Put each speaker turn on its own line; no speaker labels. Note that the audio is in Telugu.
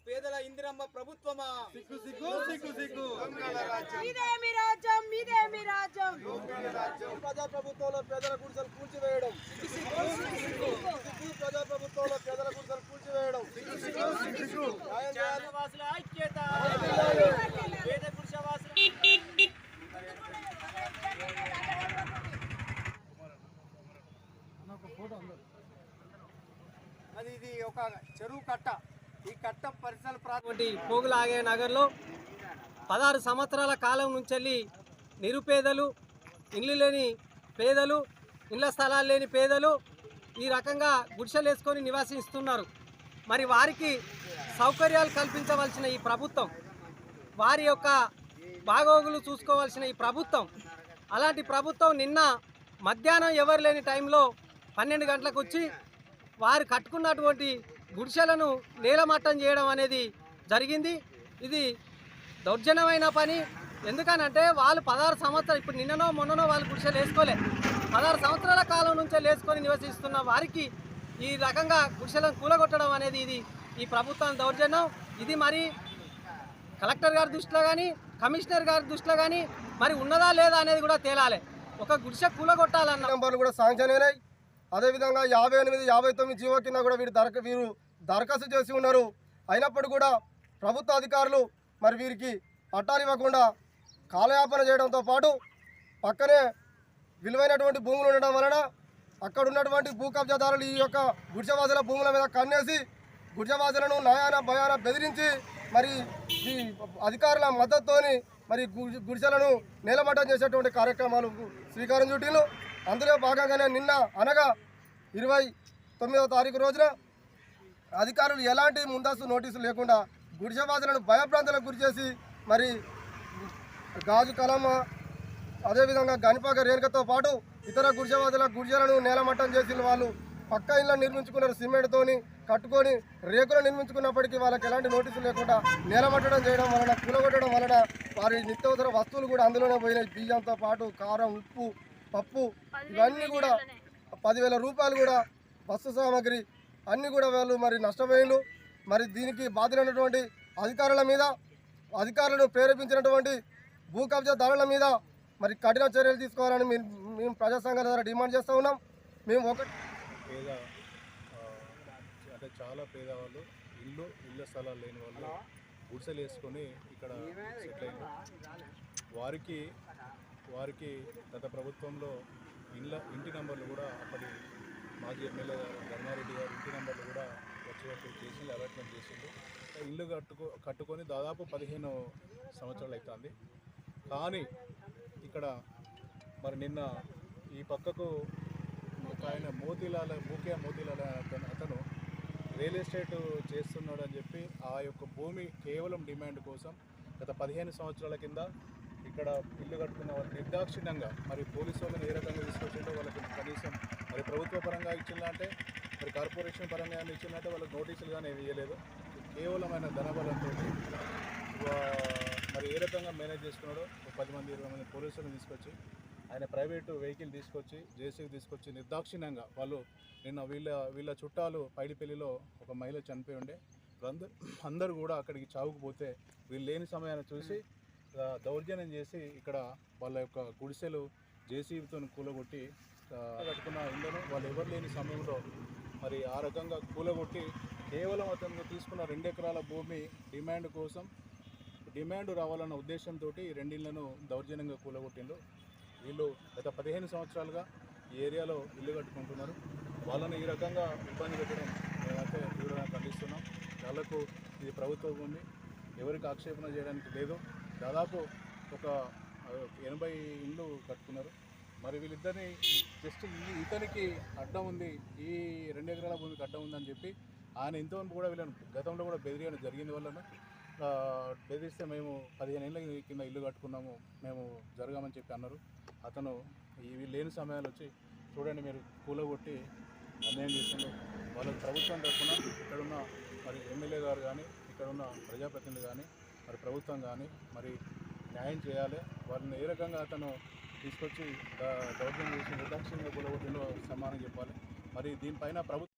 పేదల ఇందిరమ్మ ప్రభుత్వమా
సిగ్గు సిగ్గు సిగ్గు సిగ్గు
ప్రజాప్రభుత్వంలో పేదల గుడిసెలు కూల్చివేయడం ప్రజాప్రభుత్వంలో పేదల గుడిసెలు కూల్చివేయడం ఐక్యత పేద గుడిసెవాసుల అది ఇది ఒక చెరువు కట్ట. ఈ కట్ట పరిసర ప్రాంతం పోగులాగే నగర్లో 16 సంవత్సరాల కాలం నుంచి నిరుపేదలు, ఇల్లు లేని పేదలు, ఇళ్ల స్థలాలు లేని పేదలు ఈ రకంగా గుడిసెలు వేసుకొని నివాసిస్తున్నారు. మరి వారికి సౌకర్యాలు కల్పించవలసిన ఈ ప్రభుత్వం, వారి యొక్క బాగోగులు చూసుకోవాల్సిన ఈ ప్రభుత్వం, అలాంటి ప్రభుత్వం నిన్న మధ్యాహ్నం ఎవరు లేని టైంలో 12 గంటలకు వచ్చి వారు కట్టుకున్నటువంటి గుడిసెలను నేలమట్టం చేయడం అనేది జరిగింది. ఇది దౌర్జన్యమైన పని. ఎందుకనంటే వాళ్ళు 16 సంవత్సరాలు, ఇప్పుడు నిన్ననో మొన్ననో వాళ్ళు గుడిసెలు వేసుకోలే, 16 సంవత్సరాల కాలం నుంచే వేసుకొని నివసిస్తున్న వారికి ఈ రకంగా గుడిసెలను కూలగొట్టడం అనేది ఇది ఈ ప్రభుత్వం దౌర్జన్యం. ఇది మరి కలెక్టర్ గారి దృష్టిలో కానీ, కమిషనర్ గారి దృష్టిలో కానీ మరి ఉన్నదా లేదా అనేది కూడా తేలాలి. ఒక గుడిసె కూలగొట్టాలన్న
నెంబర్లు కూడా శాంక్షన్ అయినాయి. అదేవిధంగా 58, 59 జీవో కింద కూడా వీరు దరఖాస్తు చేసి ఉన్నారు. అయినప్పటికీ కూడా ప్రభుత్వ అధికారులు మరి వీరికి పట్టాలు ఇవ్వకుండా కాలయాపన చేయడంతో పాటు పక్కనే విలువైనటువంటి భూములు ఉండడం వలన అక్కడ ఉన్నటువంటి భూ కబ్జాదారులు ఈ యొక్క గుడిసెవాసుల భూముల మీద కన్నేసి గుడిసెవాసులను నయాన భయాన బెదిరించి మరి ఈ అధికారుల మద్దతుతోని మరి గుడిసెలను నేలమట్టం చేసేటువంటి కార్యక్రమాలు శ్రీకారం చుట్టిండ్రు. అందులో భాగంగానే నిన్న అనగా 29వ తారీఖు రోజున అధికారులు ఎలాంటి ముందస్తు నోటీసులు లేకుండా గుడిసెవాసులను భయభ్రాంతులకు గురిచేసి మరి గాజు కలమ, అదేవిధంగా గనిపాక రేణుకతో పాటు ఇతర గుడిసెవాసుల గుడిసెలను నేలమట్టం చేసిన వాళ్ళు పక్క ఇళ్ళను నిర్మించుకున్నారు. సిమెంట్తోని కట్టుకొని రేకులు నిర్మించుకున్నప్పటికీ వాళ్ళకి ఎలాంటి నోటీసులు లేకుండా నేలమట్టడం చేయడం వలన, కూలగొట్టడం వలన వారి నిత్యావసర వస్తువులు కూడా అందులోనే పోయినాయి. బియ్యంతో పాటు కారం, ఉప్పు, పప్పు ఇవన్నీ కూడా 10,000 రూపాయలు కూడా వస్తు సామాగ్రి అన్నీ కూడా వాళ్ళు మరి నష్టపోయిన. మరి దీనికి బాధ్యులైనటువంటి అధికారుల మీద, అధికారులను ప్రేరేపించినటువంటి భూ కబ్జాదారుల మీద మరి కఠిన చర్యలు తీసుకోవాలని మేము ప్రజా సంఘాల ద్వారా డిమాండ్ చేస్తూ ఉన్నాం. మేము
అంటే చాలా పేదవాళ్ళు, ఇళ్ళ స్థలాలు లేని వాళ్ళు గుడిసెలు వేసుకొని ఇక్కడ సెటిల్ అయినారు. వారికి గత ప్రభుత్వంలో ఇంటి నెంబర్లు కూడా అప్పటి మాజీ ఎమ్మెల్యే ధర్మారెడ్డి గారు ఇంటి నెంబర్లు కూడా వచ్చేటట్టు చేసి అలాట్మెంట్ చేసిండు. ఇల్లు కట్టుకొని దాదాపు 15 సంవత్సరాలు అవుతుంది. కానీ ఇక్కడ మరి నిన్న ఈ పక్కకు ఒక ఆయన మూకే మోతీలాల అతను రియల్ ఎస్టేట్ చేస్తున్నాడు అని చెప్పి ఆ యొక్క భూమి కేవలం డిమాండ్ కోసం గత 15 సంవత్సరాల కింద ఇక్కడ ఇల్లు కట్టుకున్న వాళ్ళు నిర్దాక్షిణ్యంగా మరి పోలీసు వాళ్ళని ఏ రకంగా తీసుకొచ్చిందో వాళ్ళకి కనీసం మరి ప్రభుత్వ పరంగా ఇచ్చిందంటే, మరి కార్పొరేషన్ పరంగా ఇచ్చిందంటే వాళ్ళకి నోటీసులు కానీ ఏమి ఇవ్వలేదు. కేవలం ఆయన ధనబలంతో మరి ఏ రకంగా మేనేజ్ చేసుకున్నాడో 10 మంది 20 మంది పోలీసులను తీసుకొచ్చి ఆయన ప్రైవేటు వెహికల్ తీసుకొచ్చి జేసీబీ తీసుకొచ్చి నిర్దాక్షిణ్యంగా వాళ్ళు నిన్న వీళ్ళ చుట్టాలు పైడిపల్లిలో ఒక మహిళ చనిపోయి ఉండే అందరూ కూడా అక్కడికి చావుకుపోతే వీళ్ళు లేని సమయాన్ని చూసి దౌర్జన్యం చేసి ఇక్కడ వాళ్ళ యొక్క గుడిసెలు జేసీబీతో కూలగొట్టి కట్టుకున్న ఇళ్ళను వాళ్ళు ఎవరు లేని సమయంలో మరి ఆ రకంగా కూలగొట్టి కేవలం అతను తీసుకున్న 2 ఎకరాల భూమి డిమాండ్ రావాలన్న ఉద్దేశంతో ఈ 2 ఇళ్లను దౌర్జన్యంగా కూలగొట్టిండు. వీళ్ళు గత 15 సంవత్సరాలుగా ఈ ఏరియాలో ఇల్లు కట్టుకుంటున్నారు. వాళ్ళని ఈ రకంగా ఇబ్బంది పెట్టడం మేమైతే తీవ్రంగా ఖండిస్తున్నాం. వాళ్ళకు ఇది ప్రభుత్వ భూమి, ఎవరికి ఆక్షేపణ చేయడానికి లేదు. దాదాపు ఒక 80 ఇళ్ళు కట్టుకున్నారు. మరి వీళ్ళిద్దరిని జస్ట్ ఇతనికి అడ్డం ఉంది, ఈ 2 ఎకరాల భూమికి అడ్డం ఉందని చెప్పి ఆయన ఇంతవరకు కూడా వీళ్ళని గతంలో కూడా బెదిరియడం జరిగింది. వాళ్ళను బెదిరిస్తే మేము 15 ఏళ్ళ కింద ఇల్లు కట్టుకున్నాము, మేము జరగామని చెప్పి అన్నారు. అతను ఇవి లేని సమయాలు వచ్చి చూడండి మీరు కూలగొట్టి అన్యాయం చేసిండు. వాళ్ళకి ప్రభుత్వం తరఫున ఇక్కడున్న మరి ఎమ్మెల్యే గారు కానీ, ఇక్కడున్న ప్రజాప్రతినిధులు కానీ, మరి ప్రభుత్వం కానీ మరి న్యాయం చేయాలి. వాళ్ళని ఏ రకంగా అతను తీసుకొచ్చి దౌర్జన్యం చేసి నిర్దాక్షిణ్యంగా కూలగొట్టిందో సమానం చెప్పాలి. మరి దీనిపైన ప్రభుత్వం